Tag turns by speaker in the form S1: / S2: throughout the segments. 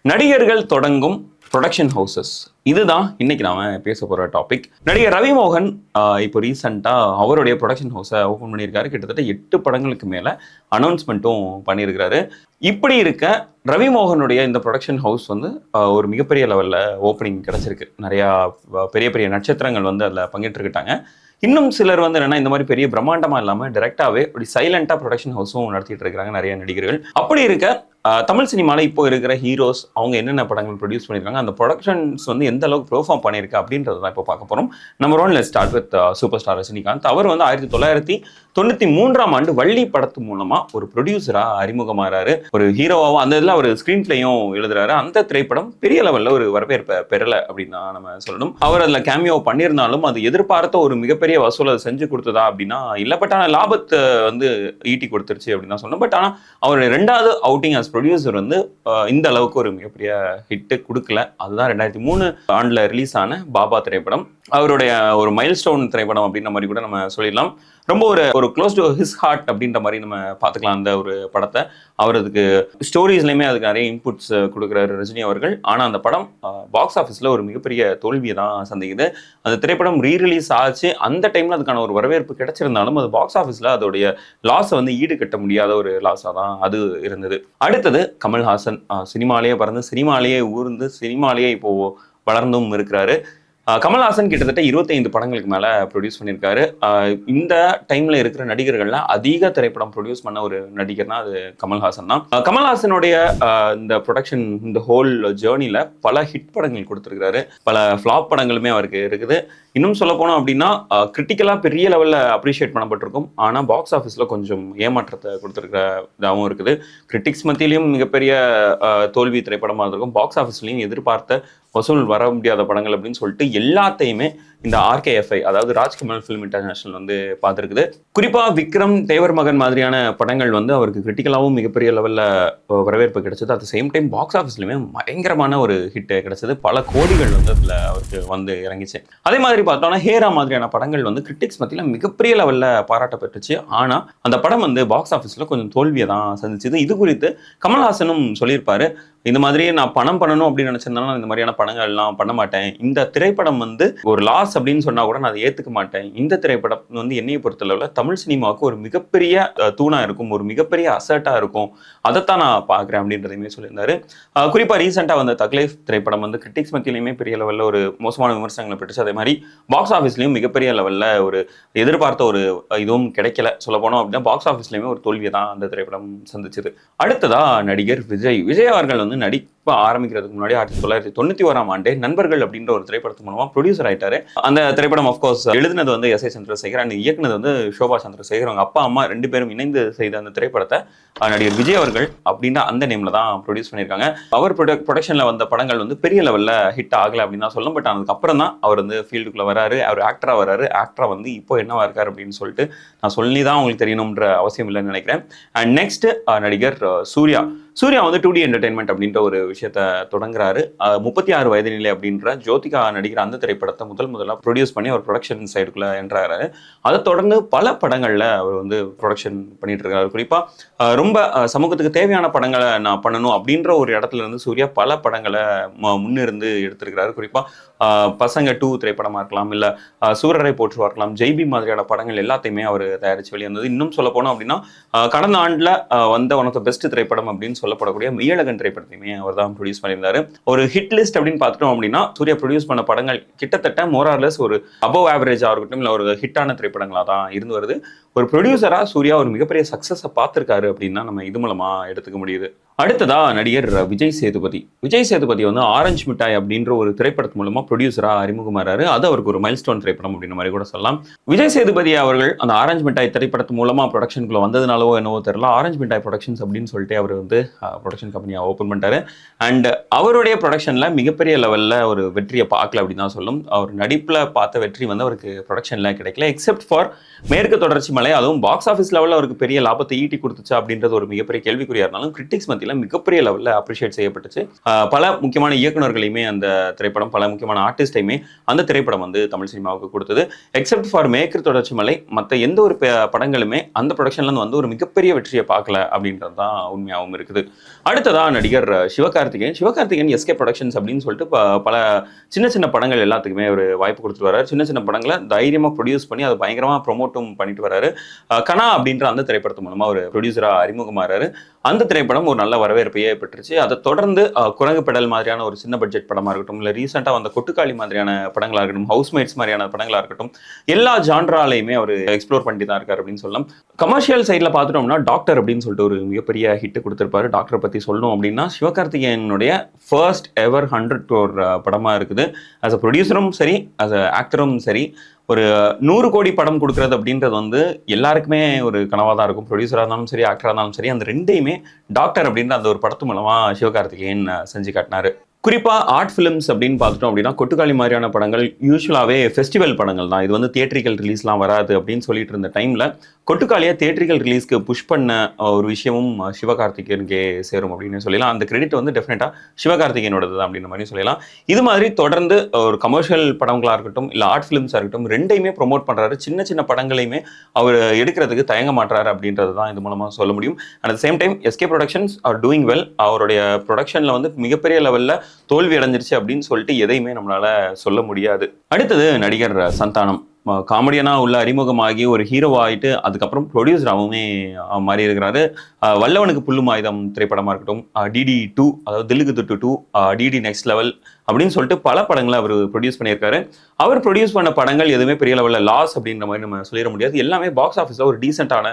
S1: நடிகர்கள் தொடங்கும் production houses இதுதான் இன்னைக்கு நாம பேச போற டாபிக். நடிகர் ரவி மோகன் இப்போ ரீசெண்டா அவருடைய ப்ரொடக்ஷன் ஹவுஸை ஓப்பன் பண்ணியிருக்காரு. கிட்டத்தட்ட 8 படங்களுக்கு மேல அனௌன்ஸ்மெண்ட்டும் பண்ணியிருக்கிறாரு. இப்படி இருக்க ரவி மோகனுடைய இந்த ப்ரொடக்ஷன் ஹவுஸ் வந்து ஒரு மிகப்பெரிய லெவல்ல ஓப்பனிங் கிடைச்சிருக்கு. நிறைய பெரிய பெரிய நட்சத்திரங்கள் வந்து அதில் பங்கேற்றுக்கிட்டாங்க. இன்னும் சிலர் வந்து என்னன்னா இந்த மாதிரி பெரிய பிரம்மாண்டமா இல்லாம டைரக்டாவே அப்படி சைலண்டா ப்ரொடக்ஷன் ஹவுஸும் நடத்திட்டு இருக்காங்க நிறைய நடிகர்கள். அப்படி இருக்க தமிழ் சினிமாவில் இப்போ இருக்கிற ஹீரோஸ் அவங்க என்னென்ன படங்கள் ப்ரொடியூஸ் பண்ணியிருக்காங்க, அந்த ப்ரொடக்ஷன்ஸ் வந்து எந்த அளவுக்கு பெர்ஃபார்ம் பண்ணியிருக்கு அப்படின்றது தான் இப்போ பார்க்க போகிறோம். Number 1 let's start with super star Rajinikanth. அவர் வந்து 1993 வள்ளி படத்து மூலமா ஒரு ப்ரொடியூசராக அறிமுகமாகறாரு. ஒரு ஹீரோவாகவும் அந்த இதில் அவர் ஸ்க்ரீன் பிளேயும் எழுதுறாரு. அந்த திரைப்படம் பெரிய லெவலில் ஒரு வரவேற்பை பெறலை அப்படின்னு தான் நம்ம சொல்லணும். அவர் அதில் கேமியோ பண்ணியிருந்தாலும் அது எதிர்பார்த்த ஒரு மிகப்பெரிய வசூல் அதை செஞ்சு கொடுத்ததா அப்படின்னா இல்லை. பட் ஆனால் லாபத்தை வந்து ஈட்டி கொடுத்துருச்சு அப்படின்னு தான் சொல்லணும். பட் ஆனால் அவருடைய 2வது அவுட்டிங் ப்ரொடியூசர் வந்து இந்த அளவுக்கு ஒரு மிகப்பெரிய ஹிட் கொடுக்கல. அதுதான் 2003 ஆண்டுல ரிலீஸ் ஆன பாபா திரைப்படம். அவருடைய ஒரு மைல்ஸ்டோன் திரைப்படம் அப்படின்ற மாதிரி கூட நம்ம சொல்லிடலாம். ரொம்ப ஒரு க்ளோஸ் டு ஹிஸ் ஹார்ட் அப்படின்ற மாதிரி நம்ம பார்த்துக்கலாம் அந்த ஒரு படத்தை. அவர் அதுக்கு ஸ்டோரிஸ்லையுமே அதுக்கு நிறைய இன்புட்ஸ் கொடுக்குறாரு ரஜினி அவர்கள். ஆனால் அந்த படம் பாக்ஸ் ஆஃபீஸில் ஒரு மிகப்பெரிய தோல்வியை தான் சந்திக்குது. அந்த திரைப்படம் ரீரிலீஸ் ஆச்சு. அந்த டைமில் அதுக்கான ஒரு வரவேற்பு கிடைச்சிருந்தாலும் அது பாக்ஸ் ஆஃபீஸில் அதோடைய லாஸை வந்து ஈடுகட்ட முடியாத ஒரு லாஸாக தான் அது இருந்தது. அடுத்தது கமல்ஹாசன். சினிமாலேயே பறந்து சினிமாலேயே ஊர்ந்து சினிமாலேயே இப்போ வளர்ந்தும் இருக்கிறாரு. கமல்ஹாசன் கிட்டத்தட்ட 25 படங்களுக்கு மேலே ப்ரொடியூஸ் பண்ணியிருக்காரு. இந்த டைமில் இருக்கிற நடிகர்கள்லாம் அதிக திரைப்படம் ப்ரொடியூஸ் பண்ண ஒரு நடிகர்னா அது கமல்ஹாசன் தான். கமல்ஹாசனுடைய இந்த ப்ரொடக்ஷன் இந்த ஹோல் ஜேர்னியில் பல ஹிட் படங்கள் கொடுத்துருக்காரு. பல ஃப்ளாப் படங்களுமே அவருக்கு இருக்குது. இன்னும் சொல்ல போனோம் அப்படின்னா கிரிட்டிக்கலாக பெரிய லெவலில் அப்ரிஷியேட் பண்ணப்பட்டிருக்கும். ஆனால் பாக்ஸ் ஆஃபீஸில் கொஞ்சம் ஏமாற்றத்தை கொடுத்துருக்கிற இதாகவும் இருக்குது. கிரிட்டிக்ஸ் மத்தியிலையும் மிகப்பெரிய தோல்வி திரைப்படமாக இருக்கும். பாக்ஸ் ஆஃபீஸ்லையும் எதிர்பார்த்த வசூல் வர முடியாத படங்கள் அப்படின்னு சொல்லிட்டு எல்லாத்தையுமே இந்த RKFI அதாவது ராஜ்கமல் ஃபிலிம் இன்டர்நேஷனல் வந்து பார்த்துருக்குது. குறிப்பாக விக்ரம், தேவர் மகன் மாதிரியான படங்கள் வந்து அவருக்கு கிரிட்டிக்கலாகவும் மிகப்பெரிய லெவலில் வரவேற்பு கிடைச்சது. அட் சேம் டைம் பாக்ஸ் ஆஃபீஸ்லையுமே பயங்கரமான ஒரு ஹிட் கிடைச்சது. பல கோடிகள் வந்து அதில் அவருக்கு வந்து இறங்கிச்சு. அதே மாதிரி பார்த்தோம்னா ஹேரா மாதிரியான படங்கள் வந்து கிரிட்டிக்ஸ் மத்தியில் மிகப்பெரிய லெவலில் பாராட்டப்பட்டுச்சு. ஆனால் அந்த படம் வந்து பாக்ஸ் ஆஃபீஸில் கொஞ்சம் தோல்வியை தான் சந்திச்சுது. இது குறித்து கமல்ஹாசனும் சொல்லியிருப்பாரு. இந்த மாதிரி நான் பணம் பண்ணணும் அப்படின்னு நினைச்சிருந்தாலும் இந்த மாதிரியான படங்கள்லாம் பண்ண மாட்டேன். இந்த திரைப்படம் வந்து ஒரு லாஸ் அப்படின்னு சொன்னா கூட நான் அதை ஏத்துக்க மாட்டேன். இந்த திரைப்படம் வந்து என்னையை பொறுத்தளவில் தமிழ் சினிமாவுக்கு ஒரு மிகப்பெரிய தூணா இருக்கும், ஒரு மிகப்பெரிய அசட்டா இருக்கும். அதைத்தான் நான் பார்க்குறேன் அப்படின்றதையுமே சொல்லியிருந்தாரு. குறிப்பா ரீசெண்டா வந்த தக்லைஃப் திரைப்படம் வந்து கிரிட்டிக்ஸ் மத்தியிலையுமே பெரிய லெவலில் ஒரு மோசமான விமர்சனங்களை பெற்றுச்சு. அதே மாதிரி பாக்ஸ் ஆஃபீஸ்லையும் மிகப்பெரிய லெவலில் ஒரு எதிர்பார்த்த ஒரு இதுவும் கிடைக்கல. சொல்ல போனோம் அப்படின்னா பாக்ஸ் ஆஃபீஸ்லையுமே ஒரு தோல்வியை தான் அந்த திரைப்படம் சந்திச்சது. அடுத்ததா நடிகர் விஜய் அவர்கள் வந்து நடிப்ப ஆரம்பிக்கிறதுக்கு முன்னாடி 1991 ஆண்டே நண்பர்கள் அப்படின்ற ஒரு திரைப்படத்து மூலமா ப்ரொடியூசர் ஆயிட்டாரு. அந்த திரைப்படம் ஆஃப்கோர்ஸ் எழுதினது வந்து S.A. சந்திரசேகர் அண்ட் இயக்குனது வந்து ஷோபா சந்திரசேகர். அவங்க அப்பா அம்மா 2 பேரும் இணைந்து செய்த அந்த திரைப்படத்தை நடிகர் விஜய் அவர்கள் அப்படின்ற அந்த நேம்ல தான் ப்ரொடியூஸ் பண்ணியிருக்காங்க. அவர் ப்ரொடக்ஷன்ல வந்த படங்கள் வந்து பெரிய லெவல்ல ஹிட் ஆகல அப்படின்னு தான் சொல்லும். பட் அதுக்கு அப்புறம் தான் அவர் வந்து ஃபீல்டுக்குள்ள வராரு. அவர் ஆக்டரா வராரு. ஆக்டரா வந்து இப்போ என்னவா இருக்காரு அப்படின்னு சொல்லிட்டு நான் சொல்லி தான் உங்களுக்கு தெரியணும்ன்ற அவசியம் இல்லைன்னு நினைக்கிறேன். அண்ட் நெக்ஸ்ட் நடிகர் சூர்யா வந்து 2D என்டர்டைன்மெண்ட் அப்படின்ற ஒரு விஷயத்த தொடங்குறாரு. 36 வயது நிலை அப்படின்ற ஜோதிகா நடிகர் அந்த திரைப்படத்தை முதலாக ப்ரொடியூஸ் பண்ணி அவர் ப்ரொடக்ஷன் சைடுக்குள்ள என்ட்ராகிறாரு. அதை தொடர்ந்து பல படங்கள்ல அவர் வந்து ப்ரொடக்ஷன் பண்ணிட்டு இருக்காரு. குறிப்பா ரொம்ப சமூகத்துக்கு தேவையான படங்களை நான் பண்ணணும் அப்படின்ற ஒரு இடத்துல இருந்து சூர்யா பல படங்களை முன்னிருந்து எடுத்திருக்கிறாரு. குறிப்பா பசங்க 2 திரைப்படமா இருக்கலாம், இல்ல சூரரை போற்றுவா இருக்கலாம், ஜெய்பி மாதிரியான படங்கள் எல்லாத்தையுமே அவர் தயாரிச்சு வெளிவந்தது. இன்னும் சொல்ல போனோம் அப்படின்னா கடந்த ஆண்டுல வந்த ஒன் ஆஃப் த பெஸ்ட் திரைப்படம் அப்படின்னு சொல்லப்படக்கூடிய மெய்யழகன் திரைப்படத்தையுமே அவர் தான் ப்ரொடியூஸ் பண்ணியிருந்தாரு. ஒரு ஹிட் லிஸ்ட் அப்படின்னு பார்த்துட்டோம் அப்படின்னா சூர்யா ப்ரொடியூஸ் பண்ண படங்கள் கிட்டத்தட்ட மோரார்லெஸ் ஒரு அபவ் ஆவரேஜா இருக்கட்டும் இல்லை ஒரு ஹிட்டான திரைப்படங்களா தான் இருந்து வருது. ஒரு ப்ரொடியூசரா சூர்யா ஒரு மிகப்பெரிய சக்சஸை பார்த்திருக்காரு அப்படின்னா நம்ம இது மூலமா எடுத்துக்க முடியுது. அடுத்ததா நடிகர் விஜய் சேதுபதி வந்து ஆரஞ்சு மிட்டாய் அப்படின்ற ஒரு திரைப்படத்து மூலமா ப்ரொடியூசரா அறிமுகமாறாரு. அது அவருக்கு ஒரு மைல்ஸ்டோன் திரைப்படம் அப்படின்ற மாதிரி கூட சொல்லலாம். விஜய் சேதுபதி அவர்கள் அந்த ஆரஞ்சு மிட்டாய் திரைப்படத்து மூலமா ப்ரொடக்ஷனுக்குள்ள வந்ததுனாலவோ என்னவோ தெரியல, ஆரஞ்சு மிட்டாய் ப்ரொடக்ஷன்ஸ் அப்படின்னு சொல்லிட்டு அவர் வந்து ப்ரொடக்ஷன் கம்பெனியை ஓப்பன் பண்ணிட்டாரு. அண்ட் அவருடைய ப்ரொடக்ஷன்ல மிகப்பெரிய லெவல்ல ஒரு வெற்றியை பார்க்கல அப்படின்னு தான் சொல்லும். அவர் நடிப்புல பார்த்த வெற்றி வந்து அவருக்கு ப்ரொடக்ஷன்ல கிடைக்கல. எக்ஸெப்ட் ஃபார் மேற்கு தொடர்ச்சி மலை, அதுவும் பாக்ஸ் ஆஃபீஸ் லெவலில் அவருக்கு பெரிய லாபத்தை ஈட்டி கொடுத்துச்சா அப்படின்றது ஒரு மிகப்பெரிய கேள்விக்குறியா இருந்தாலும் கிரிட்டிக்ஸ் மத்தியில் வகையில் மிகப்பெரிய லெவலில் அப்ரிஷியேட் செய்யப்பட்டுச்சு. பல முக்கியமான இயக்குநர்களையுமே அந்த திரைப்படம், பல முக்கியமான ஆர்டிஸ்டையுமே அந்த திரைப்படம் வந்து தமிழ் சினிமாவுக்கு கொடுத்தது. எக்ஸப்ட் ஃபார் மேற்கு தொடர்ச்சி மலை, மற்ற எந்த ஒரு படங்களுமே அந்த ப்ரொடக்ஷன்லேருந்து வந்து ஒரு மிகப்பெரிய வெற்றியை பார்க்கல அப்படின்றது தான் உண்மையாகவும் இருக்குது. அடுத்ததா நடிகர் சிவகார்த்திகேயன் எஸ்கே ப்ரொடக்ஷன்ஸ் அப்படின்னு சொல்லிட்டு பல சின்ன சின்ன படங்கள் எல்லாத்துக்குமே ஒரு வாய்ப்பு கொடுத்துட்டு வர்றாரு. சின்ன சின்ன படங்களை தைரியமாக ப்ரொடியூஸ் பண்ணி அதை பயங்கரமாக ப்ரொமோட்டும் பண்ணிட்டு வர்றாரு. கனா அப்படின்ற அந்த திரைப்படத்து மூலமா ஒரு ப்ரொடியூசராக அறிமுகமாறாரு. அந்த திரைப்படம் ஒரு நல்ல வரவேற்பையே பெற்றுச்சு. அதை தொடர்ந்து குரங்கு பெடல் மாதிரியான ஒரு சின்ன பட்ஜெட் படமாக இருக்கட்டும், இல்லை ரீசெண்டாக வந்த கொட்டுக்காளி மாதிரியான படங்களாக இருக்கட்டும், ஹவுஸ்மேட்ஸ் மாதிரியான படங்களாக இருக்கட்டும், எல்லா ஜான்ராலையுமே அவர் எக்ஸ்ப்ளோர் பண்ணிட்டு தான் இருக்காரு அப்படின்னு சொல்லலாம். கமர்ஷியல் சைடில் பார்த்துட்டோம்னா டாக்டர் அப்படின்னு சொல்லிட்டு ஒரு மிகப்பெரிய ஹிட் கொடுத்திருப்பாரு. டாக்டரை பற்றி சொல்லணும் அப்படின்னா சிவகார்த்திகேயனுடைய ஃபர்ஸ்ட் எவர் 100 crore படமாக இருக்குது. ஆஸ் அ ப்ரொடியூசரும் சரி, ஆஸ் அ ஆக்டரும் சரி, ஒரு 100 கோடி படம் கொடுக்குறது அப்படின்றது வந்து எல்லாருக்குமே ஒரு கனவாக தான் இருக்கும். ப்ரொடியூசராக இருந்தாலும் சரி, ஆக்டராக இருந்தாலும் சரி, அந்த ரெண்டையுமே டாக்டர் அப்படின்ற அந்த ஒரு படத்து மூலமாக சிவகார்த்திகேயன் செஞ்சு காட்டினாரு. குறிப்பாக ஆர்ட் ஃபிலிம்ஸ் அப்படின்னு பார்த்துட்டோம் அப்படின்னா கொட்டுக்காளி மாதிரியான படங்கள் யூஸ்வலாகவே ஃபெஸ்டிவல் படங்கள் தான். இது வந்து தியேட்ரிக்கல் ரிலீஸ்லாம் வராது அப்படின்னு சொல்லிட்டு இருந்த டைமில் கொட்டுக்காளியை தியேட்ரிக்கல் ரிலீஸ்க்கு புஷ் பண்ண ஒரு விஷயமும் சிவகார்த்திகேயனுக்கே சேரும் அப்படின்னு சொல்லலாம். அந்த கிரெடிட் வந்து டெஃபினட்டாக சிவகார்த்திகேயனோடது தான் அப்படின்ற மாதிரி சொல்லலாம். இது மாதிரி தொடர்ந்து ஒரு கமர்ஷியல் படங்களாக இருக்கட்டும், இல்லை ஆர்ட் ஃபிலிம்ஸாக இருக்கட்டும், ரெண்டையுமே ப்ரொமோட் பண்ணுறாரு. சின்ன சின்ன படங்களையுமே அவர் எடுக்கிறதுக்கு தயங்க மாட்டுறாரு அப்படின்றது தான் இது மூலமாக சொல்ல முடியும். At the same time SK productions are doing well. அவருடைய ப்ரொடக்ஷனில் வந்து மிகப்பெரிய லெவலில் தோல்வி அடைஞ்சிருச்சு அப்படின்னு சொல்லிட்டு எதையுமே நம்மளால சொல்ல முடியாது. அடுத்தது நடிகர் சந்தானம். காமெடியனா உள்ள அறிமுகமாகி ஒரு ஹீரோவாயிட்டு அதுக்கப்புறம் ப்ரொடியூசராகவுமே மாறி இருக்கிறாரு. வல்லவனுக்கு புல்லும் ஆயுதம் திரைப்படமாக இருக்கட்டும், டிடி 2, அதாவது தில்லுக்கு துட்டு 2, டிடி நெக்ஸ்ட் லெவல் அப்படின்னு சொல்லிட்டு பல படங்களை அவர் ப்ரொடியூஸ் பண்ணியிருக்காரு. அவர் ப்ரொடியூஸ் பண்ண படங்கள் எதுவுமே பெரிய லெவலில் லாஸ் அப்படின்ற மாதிரி நம்ம சொல்லிட முடியாது. எல்லாமே பாக்ஸ் ஆஃபீஸில் ஒரு டீசெண்டான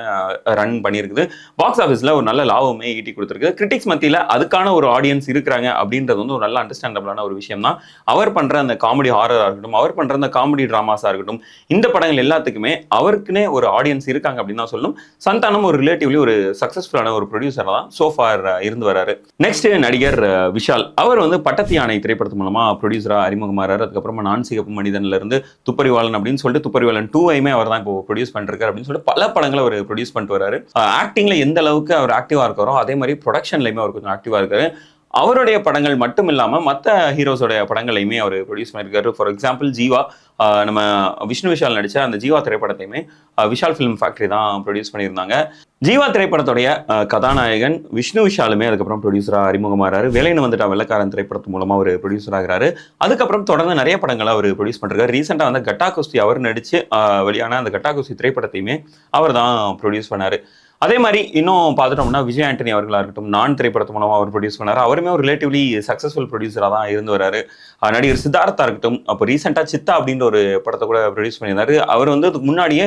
S1: ரன் பண்ணியிருக்குது. பாக்ஸ் ஆஃபீஸில் ஒரு நல்ல லாபமே ஈட்டி கொடுத்துருக்கு. கிரிட்டிக்ஸ் மத்தியில் அதுக்கான ஒரு ஆடியன்ஸ் இருக்கிறாங்க அப்படின்றது வந்து ஒரு நல்ல அண்டர்ஸ்டாண்டபிளான ஒரு விஷயம் தான். அவர் பண்ணுற அந்த காமெடி ஹாரராக இருக்கட்டும், அவர் பண்ணுற அந்த காமெடி ட்ராமாஸாக இருக்கட்டும், இந்த படங்கள் எல்லாத்துக்குமே அவருக்குன்னே ஒரு ஆடியன்ஸ் இருக்காங்க அப்படின்னு தான் சொல்லணும். சந்தானம் ஒரு ரிலேட்டிவ்லி ஒரு சக்ஸஸ்ஃபுல்லான ஒரு ப்ரொடியூசர் தான் சோ ஃபார் இருந்து வராரு. நெக்ஸ்ட் நடிகர் விஷால். அவர் வந்து பட்டத்து யானை திரைப்படத்து மூலமா ப்ரொடியூசரா அறிமுகமாறாரு. அதுக்கப்புறமா நான் சிகப்பு மனிதன்ல இருந்து துப்பறிவாளன் அப்படின்னு சொல்லிட்டு துப்பறிவாளன் 2ஐயுமே அவர் தான் இப்போ ப்ரொடியூஸ் பண்ணிருக்காரு அப்படின்னு சொல்லிட்டு பல படங்களை அவர் ப்ரொடியூஸ் பண்ணிட்டு வராரு. ஆக்டிங்ல எந்த அளவுக்கு அவர் ஆக்டிவா இருக்காரோ அதே மாதிரி ப்ரொடக்ஷன்லயுமே அவர் கொஞ்சம் ஆக்டிவா இருக்காரு. அவருடைய படங்கள் மட்டும் இல்லாமல் மற்ற ஹீரோஸோடைய படங்களையுமே அவர் ப்ரொடியூஸ் பண்ணியிருக்காரு. ஃபார் எக்ஸாம்பிள் ஜீவா, நம்ம விஷ்ணு விஷால் நடித்த அந்த ஜீவா திரைப்படத்தையுமே விஷால் ஃபிலிம் ஃபேக்டரி தான் ப்ரொடியூஸ் பண்ணியிருந்தாங்க. ஜீவா திரைப்படத்துடைய கதாநாயகன் விஷ்ணு விஷாலுமே அதுக்கப்புறம் ப்ரொடியூசராக அறிமுகமாறாரு. வேலைன்னு வந்துட்டா வெள்ளக்காரன் திரைப்படத்து மூலமாக அவர் ப்ரொடியூசர் ஆகிறாரு. அதுக்கப்புறம் தொடர்ந்து நிறைய படங்களை அவர் ப்ரொடியூஸ் பண்ணிருக்காரு. ரீசெண்டாக வந்து கட்டா குஸ்தி அவர் நடித்து வெளியான அந்த கட்டா குஸ்தி திரைப்படத்தையுமே அவர் தான் ப்ரொடியூஸ் பண்ணார். அதே மாதிரி இன்னும் பார்த்துட்டோம்னா விஜய் ஆண்டனி அவர்களாக இருக்கட்டும், நான் திரைப்படத்து மூலமாக அவர் ப்ரொடியூஸ் பண்ணார். அவருமே ஒரு ரிலேட்டிவ்லி சக்ஸஸ்ஃபுல் ப்ரொடியூசராக தான் இருந்து வராரு. நடிகர் சித்தார்த்தா இருக்கட்டும், அப்போ ரீசெண்டாக சித்தா அப்படின்ற ஒரு படத்தை கூட ப்ரொடியூஸ் பண்ணியிருந்தாரு. அவர் வந்து அதுக்கு முன்னாடியே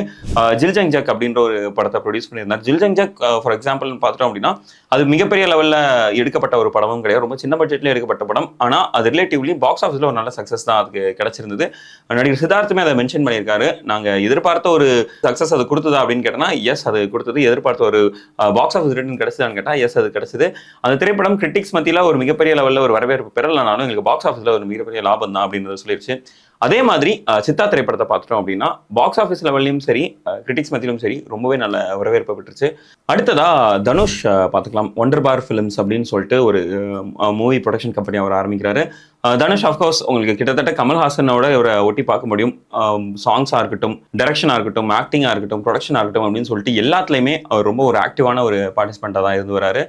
S1: ஜில்ஜங் ஜக் அப்படின்ற ஒரு படத்தை ப்ரொடியூஸ் பண்ணியிருந்தார். ஜில்ஜங் ஜக் ஃபார் எக்ஸாம்பிள் பார்த்துட்டோம் அப்படின்னா அது மிகப்பெரிய லெவலில் எடுக்கப்பட்ட ஒரு படமும் கிடையாது. ரொம்ப சின்ன பட்ஜெட்லேயே எடுக்கப்பட்ட படம். ஆனால் அது ரிலேட்டிவ்லி பாக்ஸ் ஆஃபீஸில் ஒரு நல்ல சக்ஸஸ் தான் அதுக்கு கிடைச்சிருந்தது. நடிகர் சித்தார்த்துமே அதை மென்ஷன் பண்ணியிருக்காரு. நாங்கள் எதிர்பார்த்த ஒரு சக்ஸஸ் அது கொடுத்ததா அப்படின்னு கேட்டோம்னா எஸ், அது கொடுத்தது. எதிர்பார்த்த ஒரு பாக்ஸ் ஆஃபீஸ் ரிட்டர்ன் கிடைச்சதான்னு கேட்டா எஸ், அது கிடைச்சது. அந்த திரைப்படம் கிரிட்டிக்ஸ் மத்தியில் ஒரு மிகப்பெரிய லெவலில் ஒரு வரவேற்பு பெறலனாலும் எங்களுக்கு பாக்ஸ் ஆஃபீஸில் ஒரு மிகப்பெரிய லாபம் தான் அப்படின்றத சொல்லிடுச்சு. அதே மாதிரி சித்தா திரைப்படத்தை பார்த்துட்டோம் அப்படின்னா பாக்ஸ் ஆஃபீஸ் லெவல்லையும் சரி, கிரிட்டிக்ஸ் மத்தியிலும் சரி ரொம்பவே நல்ல வரவேற்பு பெற்றுச்சு. அடுத்ததா தனுஷ் பார்த்துக்கலாம். ஒண்டர் பார் ஃபிலிம்ஸ் அப்படின்னு சொல்லிட்டு ஒரு மூவி ப்ரொடக்ஷன் கம்பெனி அவர் ஆரம்பிக்கிறாரு. தனுஷ் ஆஃப்கோர்ஸ் உங்களுக்கு கிட்டத்தட்ட கமல்ஹாசனோட ஒரு ஒட்டி பார்க்க முடியும். சாங்ஸாக இருக்கட்டும், டைரக்ஷனாக இருக்கட்டும், ஆக்டிங்காக இருக்கட்டும், ப்ரொடக்ஷனாக இருக்கட்டும் அப்படின்னு சொல்லிட்டு எல்லாத்துலேயுமே அவர் ரொம்ப ஒரு ஆக்டிவான ஒரு பார்ட்டிசிபெண்ட்டாக தான் இருந்து வராரு.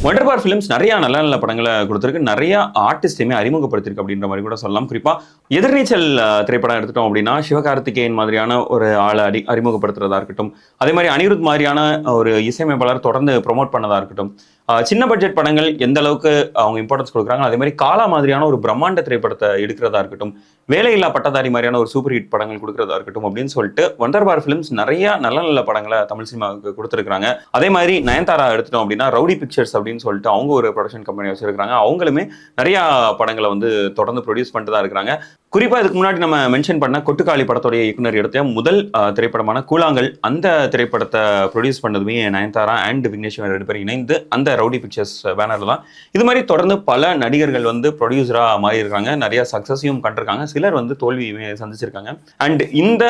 S1: ஒண்டர் பார் ஃபிலிம்ஸ் நிறைய நல்ல நல்ல படங்களை கொடுத்துருக்கு, நிறைய ஆர்டிஸ்டையுமே அறிமுகப்படுத்திருக்கு அப்படின்ற மாதிரி கூட சொல்லலாம். குறிப்பாக எதிர்நீச்சல் திரைப்படம் எடுத்துட்டோம் அப்படின்னா சிவகார்த்திகேயன் மாதிரியான ஒரு ஆளை அறிமுகப்படுத்துறதா இருக்கட்டும், அதே மாதிரி அனிருத் மாதிரியான ஒரு இசையமைப்பாளர் தொடர்ந்து ப்ரொமோட் பண்ணதா இருக்கட்டும், சின்ன பட்ஜெட் படங்கள் எந்த அளவுக்கு அவங்க இம்பார்ட்டன்ஸ் கொடுக்குறாங்க, அதே மாதிரி காலா மாதிரியான ஒரு பிரம்மாண்ட திரைப்படத்தை எடுக்கிறதா இருக்கட்டும், வேலையில்லா பட்டதாரி மாதிரியான ஒரு சூப்பர் ஹிட் படங்கள் கொடுக்கறதா இருக்கட்டும் அப்படின்னு சொல்லிட்டு ஒண்டர் பார் ஃபிலிம்ஸ் நிறைய நல்ல நல்ல படங்களை தமிழ் சினிமாவுக்கு கொடுத்துருக்காங்க. அதே மாதிரி நயன்தாரா எடுத்துட்டோம் அப்படின்னா ரவுடி பிக்சர்ஸ் அப்படின்னு சொல்லிட்டு அவங்க ஒரு ப்ரொடக்ஷன் கம்பெனி வச்சிருக்காங்க. அவங்களுமே நிறைய படங்களை வந்து தொடர்ந்து ப்ரொடியூஸ் பண்ணிட்டு தான் இருக்கிறாங்க. குறிப்பாக இதுக்கு முன்னாடி நம்ம மென்ஷன் பண்ண கொட்டுக்காளி படத்துடைய இயக்குனர் எடுத்த முதல் திரைப்படமான கூழாங்கல், அந்த திரைப்படத்தை ப்ரொடியூஸ் பண்ணதுமே நயன்தாரா அண்ட் விக்னேஷ் 2 பேரும் இணைந்து அந்த ரவுடி பிக்சர்ஸ் பேனர்ல தான். இது மாதிரி தொடர்ந்து பல நடிகர்கள் வந்து ப்ரொடியூசரா மாறி இருக்காங்க, நிறைய சக்சஸையும் கண்டிருக்காங்க, சிலர் வந்து தோல்வியுமே சந்திச்சிருக்காங்க. அண்ட் இந்த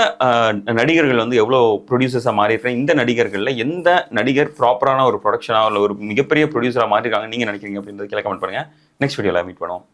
S1: நடிகர்கள் வந்து எவ்வளவு ப்ரொடியூசர்ஸா மாறி இருக்காங்க, இந்த நடிகர்கள்ல எந்த நடிகர் ப்ராப்பரான ஒரு ப்ரொடக்ஷனா இல்ல ஒரு மிகப்பெரிய ப்ரொடியூசரா மாறி இருக்காங்க நீங்க நினைக்கிறீங்க அப்படின்றது கீழே கமெண்ட் பண்ணுங்க. நெக்ஸ்ட் வீடியோல மீட் பண்ணுவோம்.